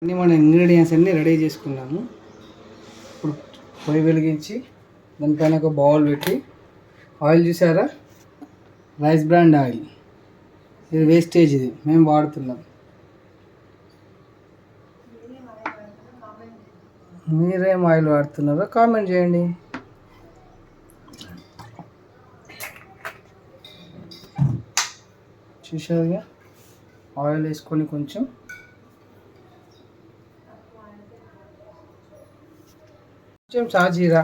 అన్నీ మన ఇంగ్రీడియంట్స్ అన్నీ రెడీ చేసుకున్నాము. ఇప్పుడు పొయ్యి వెలిగించి దానిపైన ఒక బౌల్ పెట్టి ఆయిల్ చూసారా, రైస్ బ్రాండ్ ఆయిల్. ఇది వేస్టేజ్, ఇది మేము వాడుతున్నాం. మీరేం ఆయిల్ వాడుతున్నారో కామెంట్ చేయండి. చూసారుగా, ఆయిల్ వేసుకొని కొంచెం సాజీరా,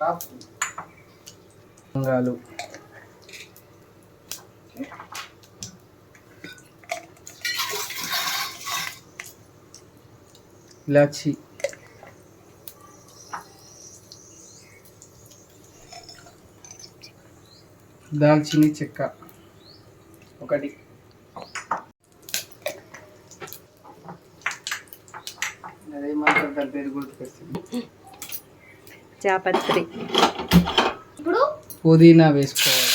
లవంగాలు, ఇలాచి, దాల్చిని చెక్క ఒకటి, అదేమంటారు దాని పేరు గుర్తుకొస్తుంది, జాపత్రి. ఇప్పుడు పుదీనా వేసుకోవాలి.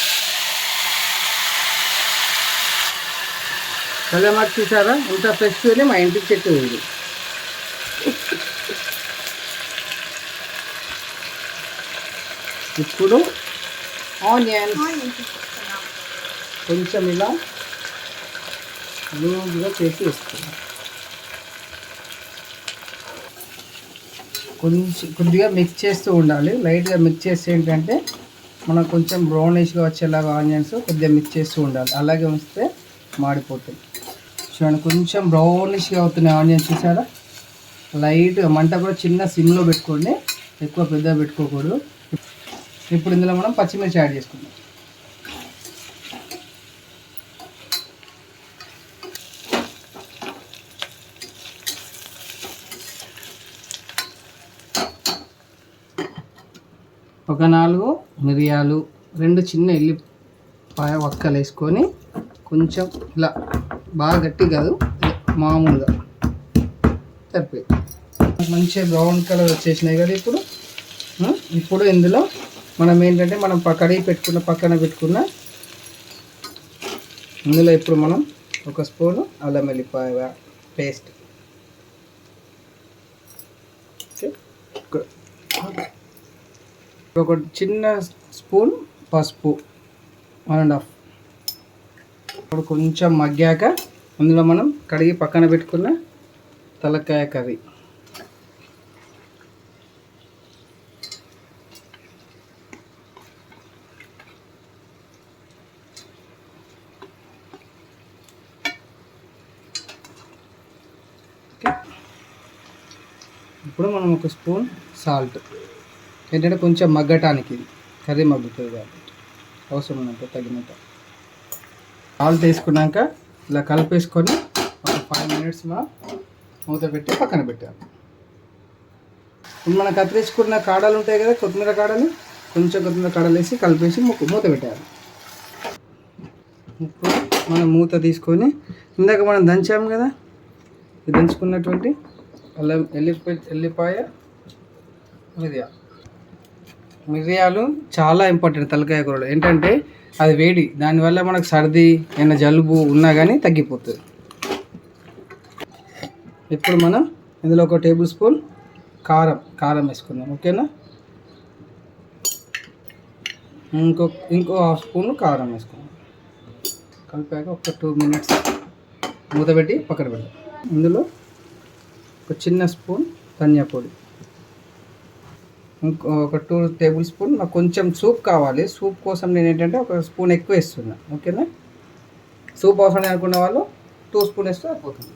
కలమాకు చూసారా ఇంత ఫ్రెష్, మా ఇంటికి చెట్టు ఇది. ఇప్పుడు ఆనియన్స్ కొంచెం ఇలా లూజ్గా చేసి వేసుకున్నాం. కొద్దిగా మిక్స్ చేస్తూ ఉండాలి. లైట్గా మిక్స్ చేస్తే ఏంటంటే మనకు కొంచెం బ్రౌనిష్గా వచ్చేలాగా ఆనియన్స్ కొద్దిగా మిక్స్ చేస్తూ ఉండాలి. అలాగే ఉంచితే మాడిపోతాయి. చూడండి, కొంచెం బ్రౌనిష్గా అవుతున్నాయి ఆనియన్స్. చూసారా, లైట్గా మంట కూడా చిన్న సిమ్లో పెట్టుకోండి, ఎక్కువ పెద్దగా పెట్టుకోకూడదు. ఇప్పుడు ఇందులో మనం పచ్చిమిర్చి యాడ్ చేసుకుందాం. ఒక 4 మిరియాలు, 2 చిన్న ఎల్లిపాయ వక్కలు వేసుకొని కొంచెం ఇలా బాగా గట్టి కాదు, మామూలుగా సరిపోయింది. మంచిగా బ్రౌన్ కలర్ వచ్చేసినాయి కదా. ఇప్పుడు ఇందులో మనం ఏంటంటే మనం కడిగి పెట్టుకున్న పక్కన పెట్టుకున్న ఇందులో ఇప్పుడు మనం 1 స్పూను అల్లం వెల్లిపాయ పేస్ట్, ఒక చిన్న స్పూన్ పసుపు, 1.5. ఇప్పుడు కొంచెం మగ్గాక అందులో మనం కడిగి పక్కన పెట్టుకున్న తలకాయ కర్రీ, ఇప్పుడు మనం 1 స్పూన్ సాల్ట్, ఏంటంటే కొంచెం మగ్గటానికి, కర్రీ మగ్గుతుంది కాబట్టి అవసరం ఉన్నంత తగినంత సాల్ట్ వేసుకున్నాక ఇలా కలిపేసుకొని ఒక 5 మినిట్స్ మూత పెట్టి పక్కన పెట్టాలి. ఇప్పుడు మనం కత్తిరించుకున్న కాడలు ఉంటాయి కదా, కొత్తిమీర కాడలు, కొంచెం కొత్తిమీర కాడలు వేసి కలిపేసి మూత పెట్టాలి. ఇప్పుడు మనం మూత తీసుకొని ఇందాక మనం దంచాము కదా, దంచుకున్నటువంటి అల్లం ఎల్లిపాయ మిరియాలు చాలా ఇంపార్టెంట్ తలకాయ కూరలో. ఏంటంటే అది వేడి, దానివల్ల మనకు సర్ది ఏమైనా జలుబు ఉన్నా కానీ తగ్గిపోతుంది. ఇప్పుడు మనం ఇందులో 1 టేబుల్ స్పూన్ కారం వేసుకుందాం. ఓకేనా, ఇంకో 1/2 స్పూన్ కారం వేసుకుందాం. కలిపాక ఒక 2 మినిట్స్ మూత పెట్టి పక్కన పెడదాం. ఇందులో 1 చిన్న స్పూన్ ధనియా పొడి, ఒక 2 టేబుల్ స్పూన్. నాకు కొంచెం సూప్ కావాలి, సూప్ కోసం నేను ఏంటంటే 1 స్పూన్ ఎక్కువ వేస్తున్నా. ఓకేనా, సూప్ అవసరం అనుకున్న వాళ్ళు 2 స్పూన్ వేస్తే అయిపోతుంది.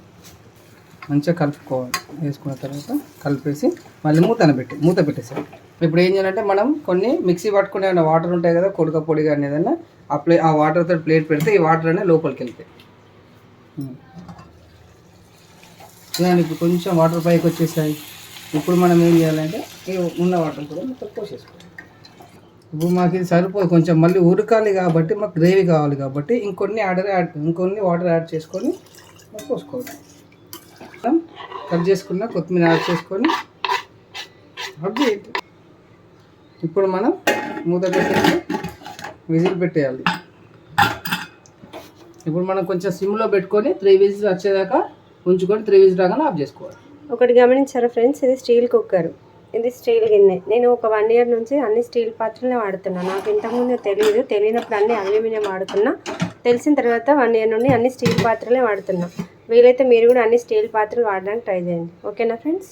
మంచిగా కలుపుకోవాలి. వేసుకున్న తర్వాత కలిపేసి మళ్ళీ మూత పెట్టేసాం. ఇప్పుడు ఏం చేయాలంటే మనం కొన్ని మిక్సీ పట్టుకునే వాటర్ ఉంటాయి కదా, కొడుక పొడి కానీ ఏదైనా, ఆ వాటర్తో ప్లేట్ పెడితే ఈ వాటర్ అనేది లోపలికి వెళ్తాయి. ఇప్పుడు కొంచెం వాటర్ పైకి వచ్చేసాయి. ఇప్పుడు మనం ఏం చేయాలంటే ఈ ఉన్న వాటర్ కూడా మొత్తం పోసేసుకోవాలి. ఇప్పుడు మాకు ఇది సరిపోదు, కొంచెం మళ్ళీ ఉడకాలి కాబట్టి, మాకు గ్రేవీ కావాలి కాబట్టి ఇంకొన్ని వాటర్ యాడ్ చేసుకొని పోసుకోవాలి. కట్ చేసుకున్న కొత్తిమీర యాడ్ చేసుకొని ఇప్పుడు మనం మూత పెట్టేసి విజిల్ పెట్టేయాలి. ఇప్పుడు మనం కొంచెం సిమ్లో పెట్టుకొని 3 విజిల్స్ వచ్చేదాకా ఉంచుకొని 3 విజిల్స్ రాగానే ఆఫ్ చేసుకోవాలి. ఒకటి గమనించారా ఫ్రెండ్స్, ఇది స్టీల్ కుక్కర్, ఇది స్టీల్ గిన్నె. నేను ఒక 1 ఇయర్ నుంచి అన్ని స్టీల్ పాత్రలే వాడుతున్నా. నాకు ఇంతకుముందు తెలియనప్పుడు అన్ని అల్యూమినియం వాడుతున్నా. తెలిసిన తర్వాత 1 ఇయర్ నుండి అన్ని స్టీల్ పాత్రలే వాడుతున్నా. వీలైతే మీరు కూడా అన్ని స్టీల్ పాత్రలు వాడడానికి ట్రై చేయండి. ఓకేనా ఫ్రెండ్స్?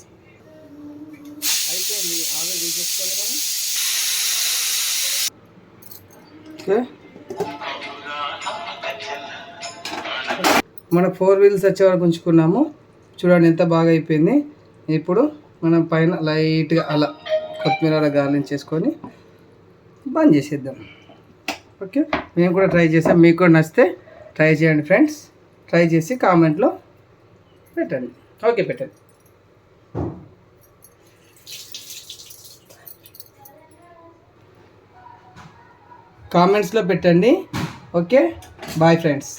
మన 4 వీల్స్ వచ్చే వరకు ఉంచుకున్నాము. చూడండి ఎంత బాగా అయిపోయింది. ఇప్పుడు మనం పైన లైట్గా అలా కొత్తిమీర గార్లింగ్ చేసుకొని బంద్ చేసేద్దాం. ఓకే, మేము కూడా ట్రై చేసాం. మీకు కూడా నచ్చితే ట్రై చేయండి ఫ్రెండ్స్. ట్రై చేసి కామెంట్లో పెట్టండి. ఓకే, పెట్టండి. కామెంట్స్లో పెట్టండి. Okay, bye friends.